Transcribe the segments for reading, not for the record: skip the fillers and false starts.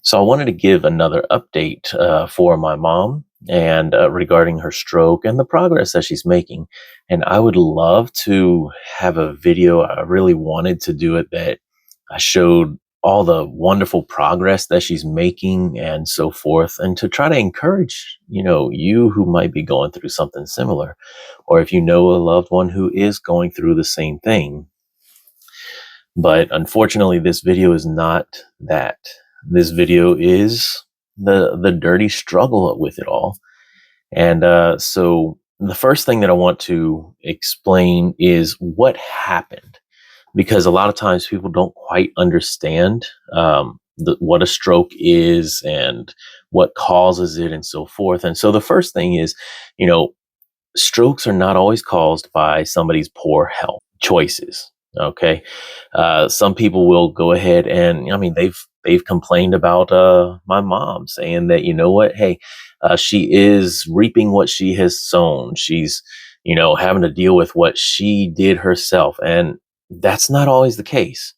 So I wanted to give another update for my mom and regarding her stroke and the progress that she's making. And I would love to have a video. I really wanted to do it that I showed all the wonderful progress that she's making and so forth, and to try to encourage, you who might be going through something similar, or if you know a loved one who is going through the same thing. But unfortunately, this video is not that. This video is the dirty struggle with it all. And so the first thing that I want to explain is what happened, because a lot of times people don't quite understand what a stroke is and what causes it and so forth. And so the first thing is, you know, strokes are not always caused by somebody's poor health choices. Okay, some people will go ahead and they've complained about my mom, saying that what, hey, she is reaping what she has sown. She's having to deal with what she did herself, and that's not always the case.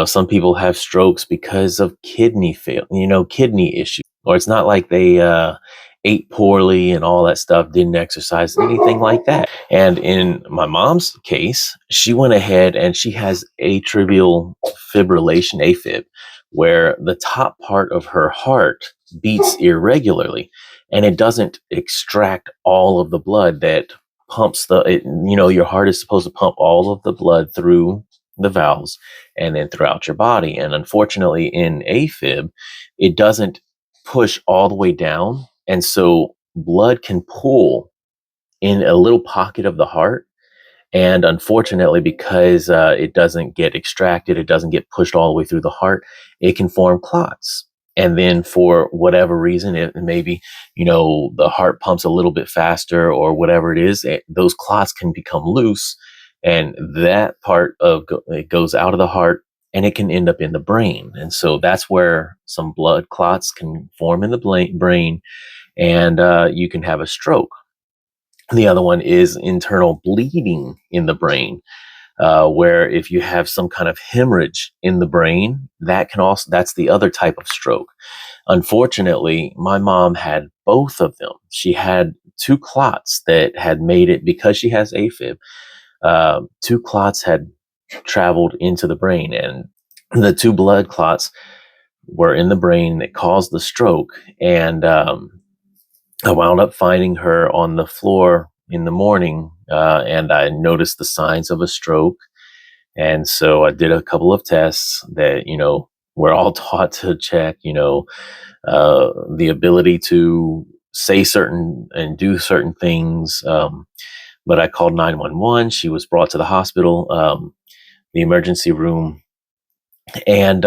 Some people have strokes because of kidney issues, or it's not like they ate poorly and all that stuff, didn't exercise, anything like that. And in my mom's case, she went ahead and she has atrial fibrillation, AFib, where the top part of her heart beats irregularly, and it doesn't extract all of the blood that your heart is supposed to pump all of the blood through the valves and then throughout your body. And unfortunately, in AFib, it doesn't push all the way down. And so blood can pool in a little pocket of the heart. And unfortunately, because it doesn't get extracted, it doesn't get pushed all the way through the heart, it can form clots. And then for whatever reason, it maybe, the heart pumps a little bit faster or whatever it is, those clots can become loose. And that part it goes out of the heart and it can end up in the brain. And so that's where some blood clots can form in the brain, and you can have a stroke. The other one is internal bleeding in the brain, where if you have some kind of hemorrhage in the brain, that's the other type of stroke. Unfortunately, my mom had both of them. She had two clots that had made it because she has AFib. Two clots had traveled into the brain, and the two blood clots were in the brain that caused the stroke. And I wound up finding her on the floor in the morning, and I noticed the signs of a stroke. And so I did a couple of tests that, we're all taught to check, the ability to say certain and do certain things. But I called 911. She was brought to the hospital, the emergency room. And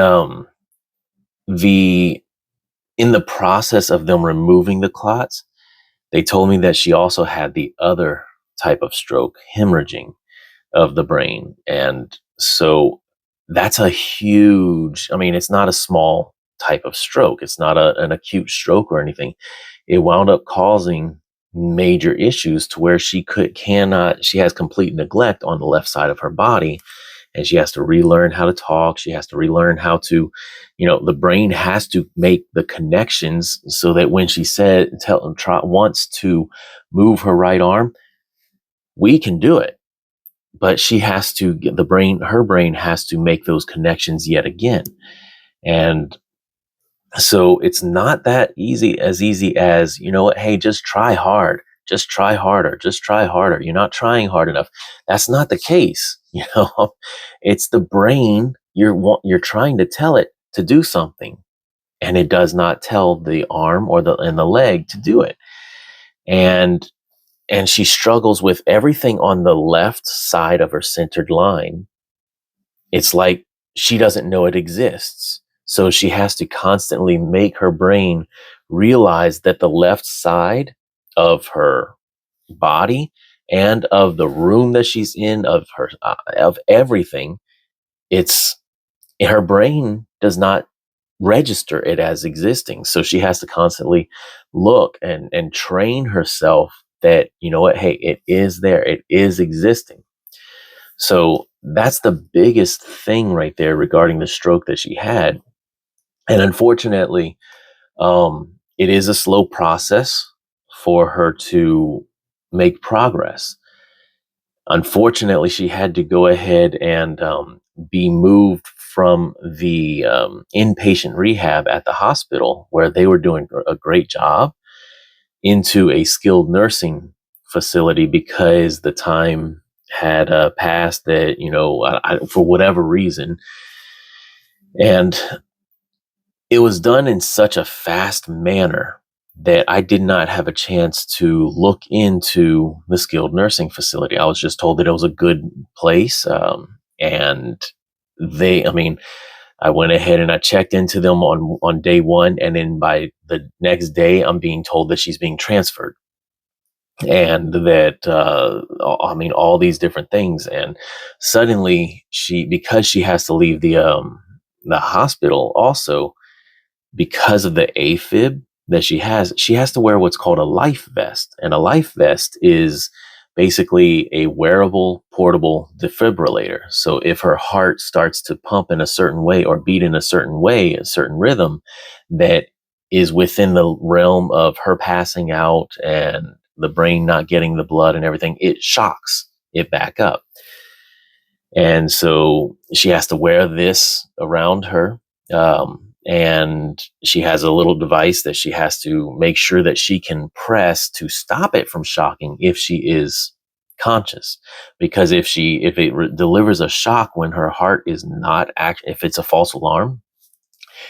the in the process of them removing the clots, they told me that she also had the other type of stroke, hemorrhaging of the brain. And so that's a huge, it's not a small type of stroke. It's not an acute stroke or anything. It wound up causing major issues to where she has complete neglect on the left side of her body, and she has to relearn how to talk. She has to relearn how to, the brain has to make the connections so that when she wants to move her right arm, we can do it. But she has to get her brain has to make those connections yet again. And so it's not that easy as, what, hey, just try hard, just try harder, just try harder. You're not trying hard enough. That's not the case. It's the brain. You're trying to tell it to do something, and it does not tell the arm or the leg to do it. And she struggles with everything on the left side of her centered line. It's like she doesn't know it exists. So she has to constantly make her brain realize that the left side of her body and of the room that she's in, of everything, it's her brain does not register it as existing. So she has to constantly look and train herself that, what, hey, it is there, it is existing. So that's the biggest thing right there regarding the stroke that she had. And unfortunately, it is a slow process for her to make progress. Unfortunately, she had to go ahead and be moved from the inpatient rehab at the hospital, where they were doing a great job, into a skilled nursing facility because the time had passed that, for whatever reason. And it was done in such a fast manner that I did not have a chance to look into the skilled nursing facility. I was just told that it was a good place. And I mean, I went ahead and I checked into them on day one. And then by the next day, I'm being told that she's being transferred, and that, I mean, all these different things. And suddenly because she has to leave the hospital also, because of the AFib that she has to wear what's called a life vest. And a life vest is basically a wearable portable defibrillator. So if her heart starts to pump in a certain way or beat in a certain way, a certain rhythm that is within the realm of her passing out and the brain not getting the blood and everything, it shocks it back up. And so she has to wear this around her. And she has a little device that she has to make sure that she can press to stop it from shocking if she is conscious. Because if it delivers a shock when her heart is not if it's a false alarm,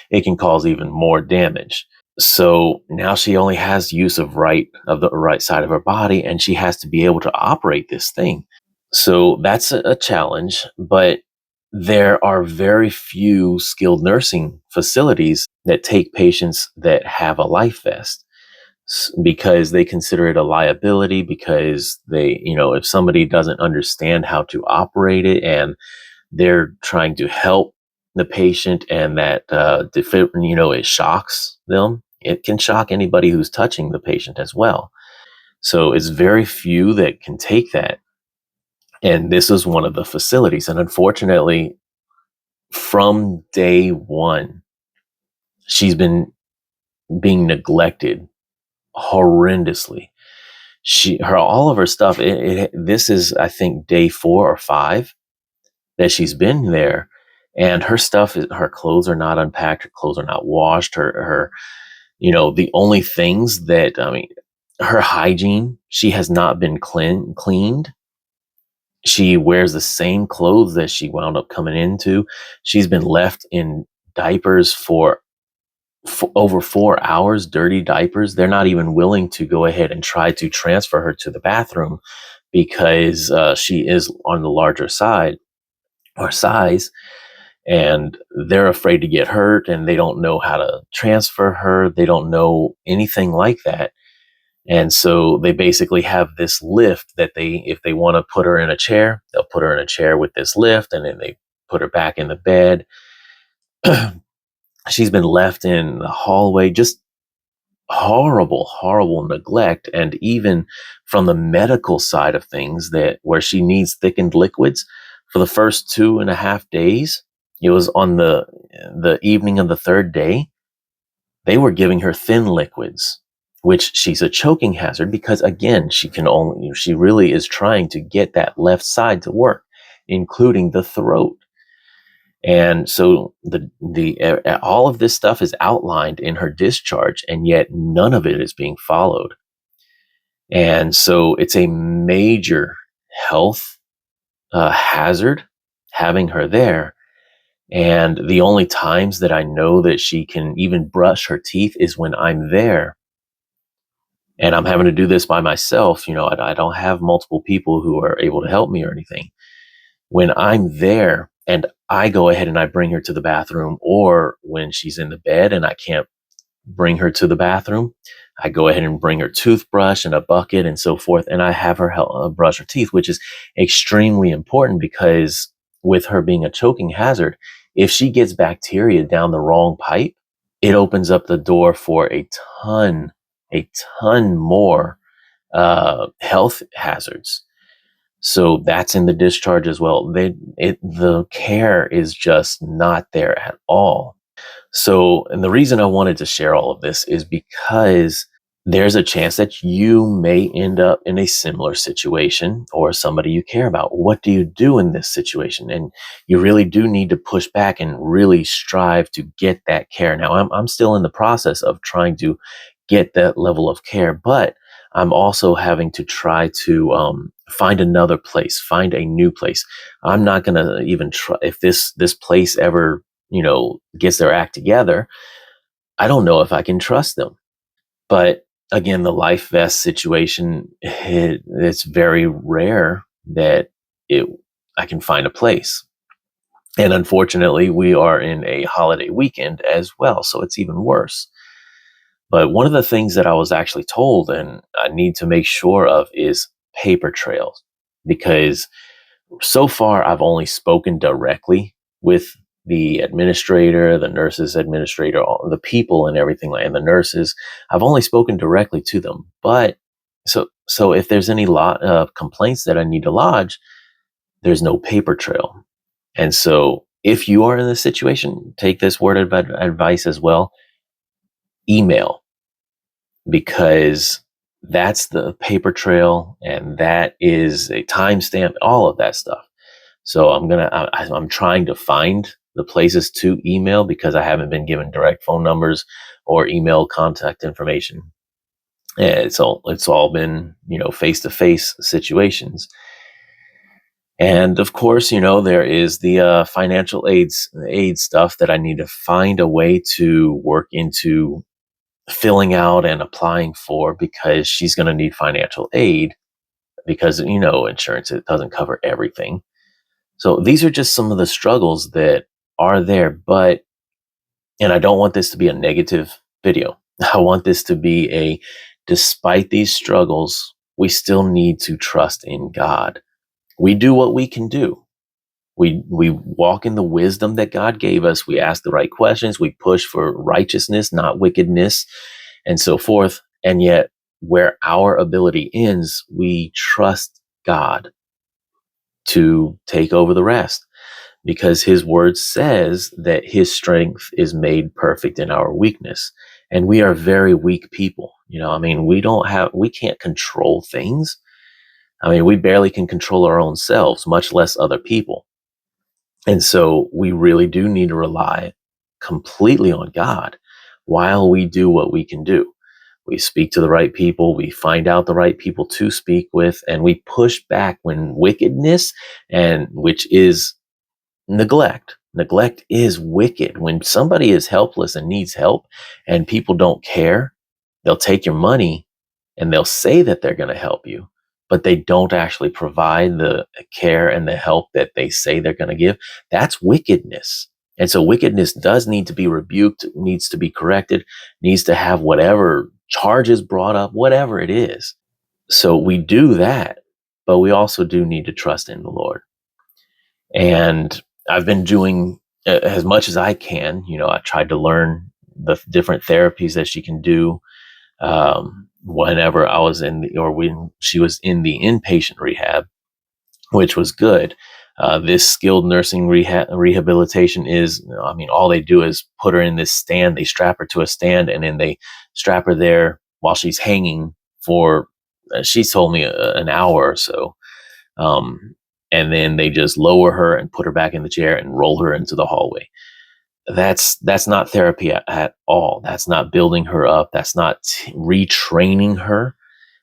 it can cause even more damage. So now she only has use of the right side of her body, and she has to be able to operate this thing. So that's a challenge, but there are very few skilled nursing facilities that take patients that have a life vest, because they consider it a liability, because if somebody doesn't understand how to operate it and they're trying to help the patient, and that, it shocks them, it can shock anybody who's touching the patient as well. So it's very few that can take that. And this is one of the facilities. And unfortunately, from day one, she's been being neglected horrendously. All of her stuff. This is, I think, day 4 or 5 that she's been there, and her clothes are not unpacked. Her clothes are not washed. The only things that, I mean, her hygiene. She has not been cleaned. She wears the same clothes that she wound up coming into. She's been left in diapers for over 4 hours, dirty diapers. They're not even willing to go ahead and try to transfer her to the bathroom because she is on the larger side or size, and they're afraid to get hurt, and they don't know how to transfer her. They don't know anything like that. And so they basically have this lift that if they want to put her in a chair, they'll put her in a chair with this lift, and then they put her back in the bed. She's been left in the hallway, just horrible, horrible neglect. And even from the medical side of things, that where she needs thickened liquids, for the first 2.5 days, it was on the evening of the third day, they were giving her thin liquids, which she's a choking hazard because, again, she really is trying to get that left side to work, including the throat. And so all of this stuff is outlined in her discharge, and yet none of it is being followed. And so it's a major health hazard having her there. And the only times that I know that she can even brush her teeth is when I'm there. And I'm having to do this by myself. I don't have multiple people who are able to help me or anything. When I'm there and I go ahead and I bring her to the bathroom, or when she's in the bed and I can't bring her to the bathroom, I go ahead and bring her toothbrush and a bucket and so forth, and I have her brush her teeth, which is extremely important because with her being a choking hazard, if she gets bacteria down the wrong pipe, it opens up the door for ton, a ton more health hazards. So that's in the discharge as well. The care is just not there at all. So, and the reason I wanted to share all of this is because there's a chance that you may end up in a similar situation or somebody you care about. What do you do in this situation? And you really do need to push back and really strive to get that care. Now, I'm still in the process of trying to get that level of care, but I'm also having to try to find another place, find a new place. I'm not going to even try if this place ever gets their act together. I don't know if I can trust them. But again, the life vest situation, it's very rare that it I can find a place. And unfortunately, we are in a holiday weekend as well, so it's even worse. But one of the things that I was actually told and I need to make sure of is paper trails, because so far I've only spoken directly with the administrator, the nurses administrator, all the people and everything, and the nurses. I've only spoken directly to them. But so if there's any lot of complaints that I need to lodge, there's no paper trail. And so if you are in this situation, take this word of advice as well. Email, because that's the paper trail and that is a timestamp, all of that stuff. So I'm trying to find the places to email because I haven't been given direct phone numbers or email contact information. And it's all been, face to face situations. And of course, there is the financial aid stuff that I need to find a way to work into filling out and applying for, because she's going to need financial aid because insurance, it doesn't cover everything. So these are just some of the struggles that are there, and I don't want this to be a negative video. I want this to be despite these struggles, we still need to trust in God. We do what we can do. We walk in the wisdom that God gave us. We ask the right questions. We push for righteousness, not wickedness, and so forth. And yet, where our ability ends, we trust God to take over the rest, because his word says that his strength is made perfect in our weakness. And we are very weak people. I mean, we can't control things. I mean, we barely can control our own selves, much less other people. And so we really do need to rely completely on God while we do what we can do. We speak to the right people, we find out the right people to speak with, and we push back when wickedness, and which is neglect. Neglect is wicked. When somebody is helpless and needs help and people don't care, they'll take your money and they'll say that they're going to help you, but they don't actually provide the care and the help that they say they're going to give. That's wickedness. And so wickedness does need to be rebuked, needs to be corrected, needs to have whatever charges brought up, whatever it is. So we do that, but we also do need to trust in the Lord. And I've been doing as much as I can. I tried to learn the different therapies that she can do whenever I was or when she was in the inpatient rehab, which was good. This skilled nursing rehabilitation is, I mean, all they do is put her in this stand. They strap her to a stand and then they strap her there while she's hanging for, she told me an hour or so. Um, and then they just lower her and put her back in the chair and roll her into the hallway. That's not therapy at all. That's not building her up. That's not retraining her.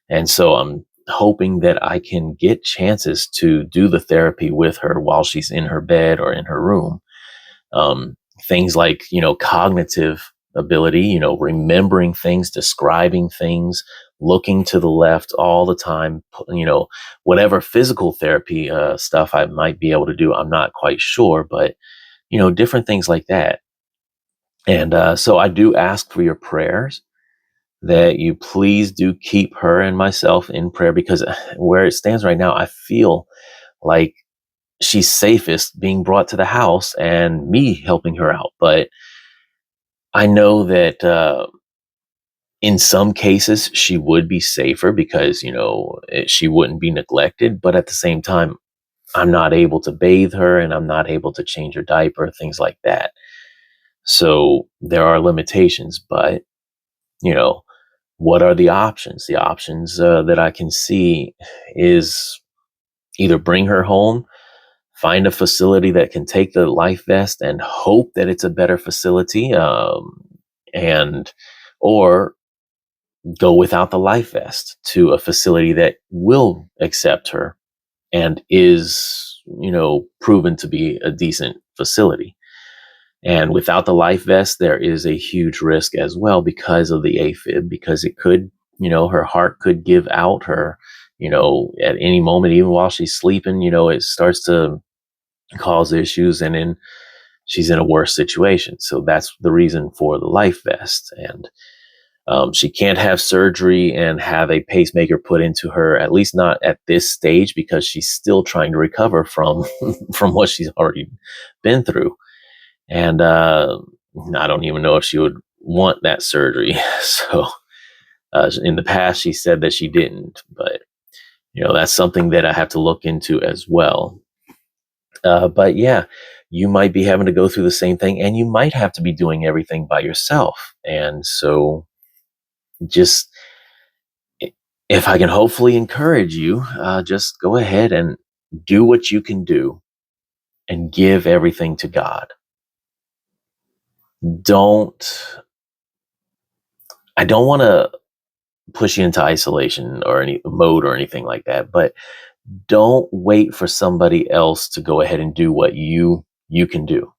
And so I'm hoping that I can get chances to do the therapy with her while she's in her bed or in her room. Things like, cognitive ability, remembering things, describing things, looking to the left all the time, whatever physical therapy stuff I might be able to do. I'm not quite sure, but, different things like that. And so I do ask for your prayers, that you please do keep her and myself in prayer, because where it stands right now, I feel like she's safest being brought to the house and me helping her out. But I know that in some cases she would be safer because, she wouldn't be neglected. But at the same time, I'm not able to bathe her and I'm not able to change her diaper, things like that. So there are limitations, but you know, what are the options? The options that I can see is either bring her home, find a facility that can take the life vest and hope that it's a better facility, and or go without the life vest to a facility that will accept her and is, proven to be a decent facility. And without the life vest, there is a huge risk as well because of the AFib, because it could, her heart could give out her, at any moment, even while she's sleeping, it starts to cause issues, and then she's in a worse situation. So that's the reason for the life vest. And she can't have surgery and have a pacemaker put into her, at least not at this stage, because she's still trying to recover from from what she's already been through. And I don't even know if she would want that surgery. So in the past, she said that she didn't, but that's something that I have to look into as well. But yeah, you might be having to go through the same thing, and you might have to be doing everything by yourself. And so, just if I can hopefully encourage you, just go ahead and do what you can do and give everything to God. Don't, I don't want to push you into isolation or any mode or anything like that, but don't wait for somebody else to go ahead and do what you can do.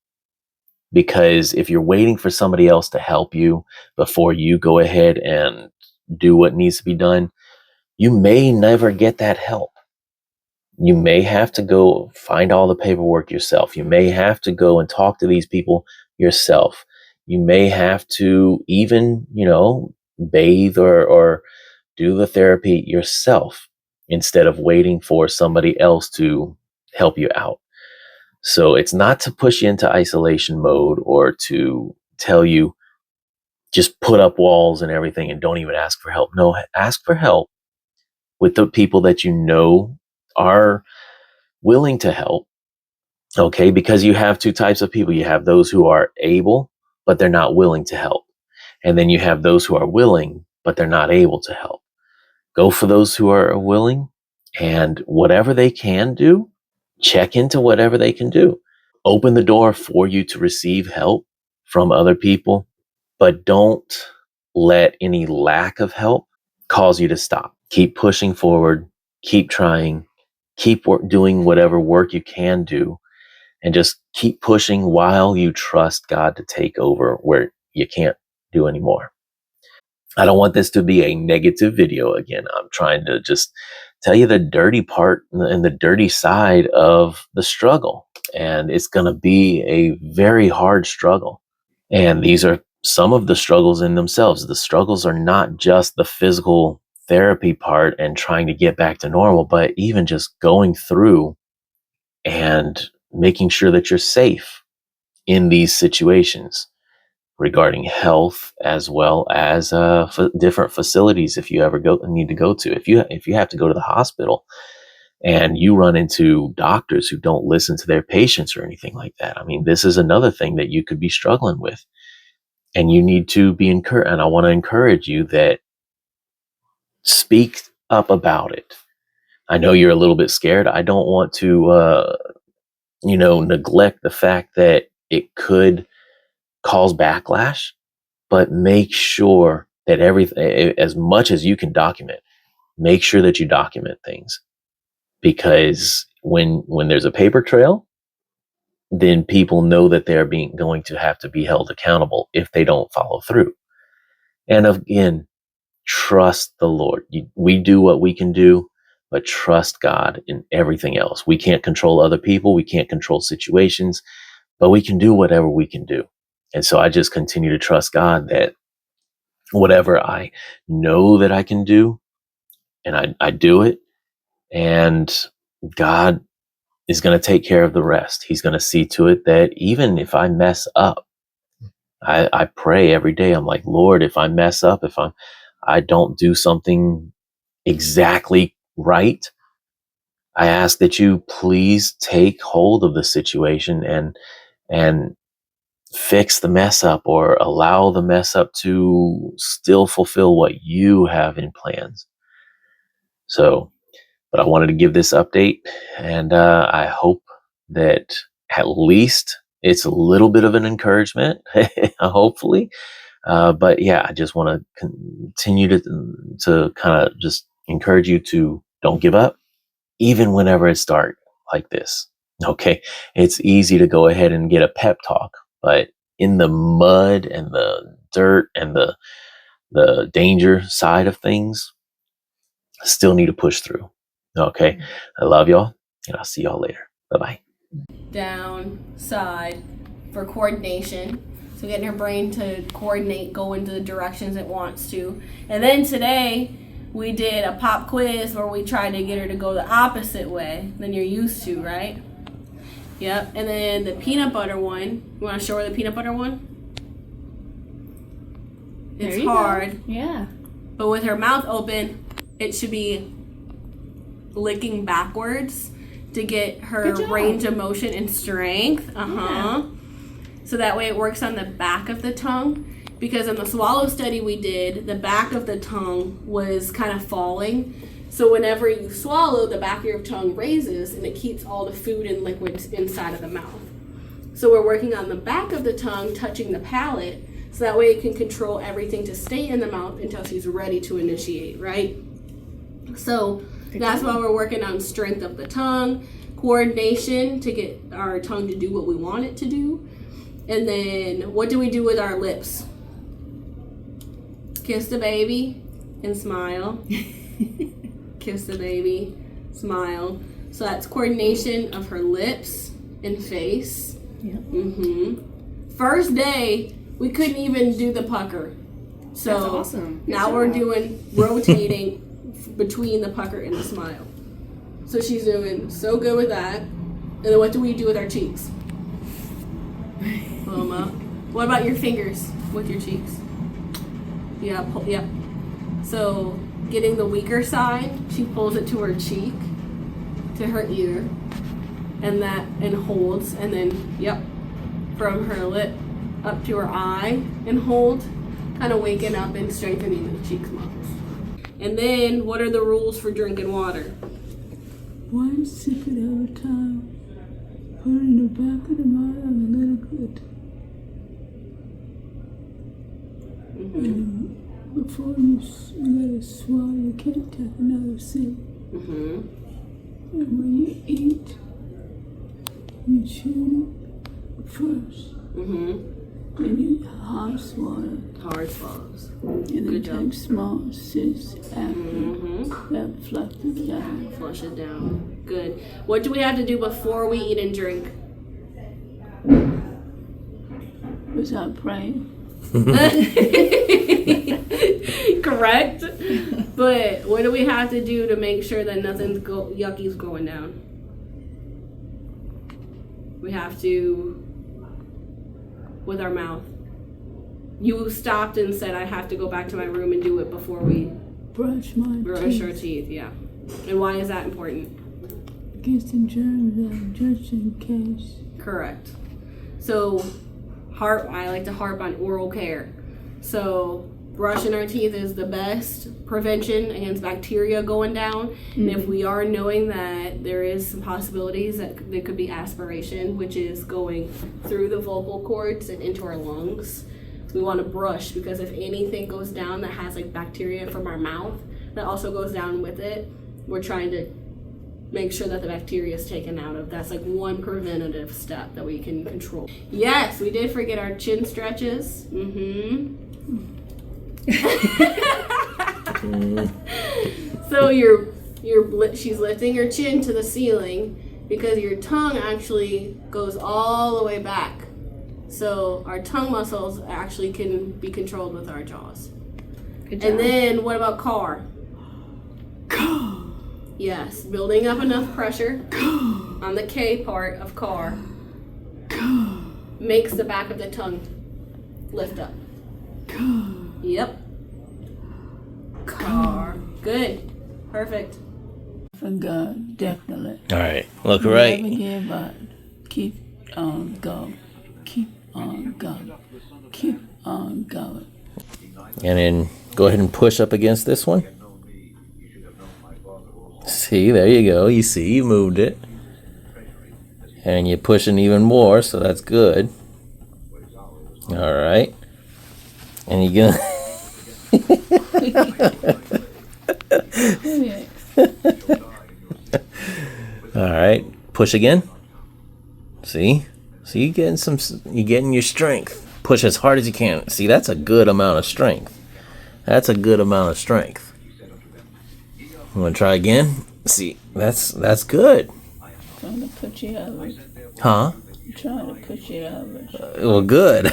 Because if you're waiting for somebody else to help you before you go ahead and do what needs to be done, you may never get that help. You may have to go find all the paperwork yourself. You may have to go and talk to these people yourself. You may have to even, bathe or do the therapy yourself instead of waiting for somebody else to help you out. So it's not to push you into isolation mode or to tell you just put up walls and everything and don't even ask for help. No, ask for help with the people that are willing to help. Okay, because you have two types of people. You have those who are able, but they're not willing to help. And then you have those who are willing, but they're not able to help. Go for those who are willing, and whatever they can do, check into whatever they can do. Open the door for you to receive help from other people, but don't let any lack of help cause you to stop. Keep pushing forward, keep trying, doing whatever work you can do, and just keep pushing while you trust God to take over where you can't do anymore. I don't want this to be a negative video again. I'm trying to just tell you the dirty part and the dirty side of the struggle. And it's going to be a very hard struggle. And these are some of the struggles in themselves. The struggles are not just the physical therapy part and trying to get back to normal, but even just going through and making sure that you're safe in these situations regarding health, as well as different facilities. If you ever need to go to, if you have to go to the hospital and you run into doctors who don't listen to their patients or anything like that, I mean, this is another thing that you could be struggling with, and you need to be encouraged. And I want to encourage you that speak up about it. I know you're a little bit scared. I don't want to, neglect the fact that it could cause backlash, but make sure that everything, as much as you can document, make sure that you document things, because when there's a paper trail, then people know that they're going to have to be held accountable if they don't follow through. And again, trust the Lord. We do what we can do, but trust God in everything else. We can't control other people. We can't control situations, but we can do whatever we can do. And so I just continue to trust God that whatever I know that I can do, and I do it, and God is going to take care of the rest. He's going to see to it that even if I mess up, I pray every day. I'm like, Lord, if I mess up, if I don't do something exactly right, I ask that you please take hold of the situation and fix the mess up or allow the mess up to still fulfill what you have in plans. So, but I wanted to give this update, and I hope that at least it's a little bit of an encouragement, hopefully. But yeah, I just want to continue to kind of just encourage you to don't give up, even whenever it's dark like this. Okay, it's easy to go ahead and get a pep talk, but in the mud and the dirt and the danger side of things, still need to push through. Okay, I love y'all, and I'll see y'all later. Bye bye. Down, side for coordination. So getting her brain to coordinate, go into the directions it wants to. And then today we did a pop quiz where we tried to get her to go the opposite way than you're used to, right? Yep. And then the peanut butter one. You want to show her the peanut butter one? It's hard. Yeah. But with her mouth open, it should be licking backwards to get her range of motion and strength. Yeah. So that way it works on the back of the tongue. Because in the swallow study we did, the back of the tongue was kind of falling. So whenever you swallow, the back of your tongue raises and it keeps all the food and liquids inside of the mouth. So we're working on the back of the tongue, touching the palate, so that way it can control everything to stay in the mouth until she's ready to initiate, right? So that's why we're working on strength of the tongue, coordination to get our tongue to do what we want it to do. And then what do we do with our lips? Kiss the baby and smile. Kiss the baby, smile. So that's coordination of her lips and face. Yep. First day, we couldn't even do the pucker. So that's awesome. Now we're doing rotating between the pucker and the smile. So she's doing so good with that. And then what do we do with our cheeks? Wilma. What about your fingers with your cheeks? Yep. So getting the weaker side, she pulls it to her cheek, to her ear, and holds, and then from her lip up to her eye and hold, kind of waking up and strengthening the cheeks muscles. And then what are the rules for drinking water? One sip at a time. Put it in the back of the mouth and a little good. Before you let it swallow, you can't take another sip. And when you eat, you chew it first. And you hard swallow. Hard swallows. And then take small sips after that flush it down. Flush it down. Good. What do we have to do before we eat and drink? Without praying. Correct. But what do we have to do to make sure that nothing's yucky's going down? We have to, with our mouth. You stopped and said I have to go back to my room and do it before we brush our teeth. Yeah. And why is that important? Against the germs, just in case. Correct. So I like to harp on oral care. So brushing our teeth is the best prevention against bacteria going down. And if we are knowing that there is some possibilities that there could be aspiration, which is going through the vocal cords and into our lungs, we want to brush, because if anything goes down that has like bacteria from our mouth that also goes down with it, we're trying to make sure that the bacteria is taken out of. That's like one preventative step that we can control. Yes, we did forget our chin stretches. So she's lifting her chin to the ceiling because your tongue actually goes all the way back. So our tongue muscles actually can be controlled with our jaws. Good job. And then what about car? Car. Yes, building up enough pressure on the K part of car makes the back of the tongue lift up. Yep. Car. Good. Perfect. For God, definitely. All right, look right. Never give up. Keep on going. Keep on going. Keep on going. And then go ahead and push up against this one. See, there you go. You see, you moved it. And you're pushing even more, so that's good. All right. And you're gonna... All right. Push again. See? So you're getting your strength. Push as hard as you can. See, that's a good amount of strength. That's a good amount of strength. I'm gonna try again. See, that's good. Trying to put you over. Huh? Trying to put you over. Well, good.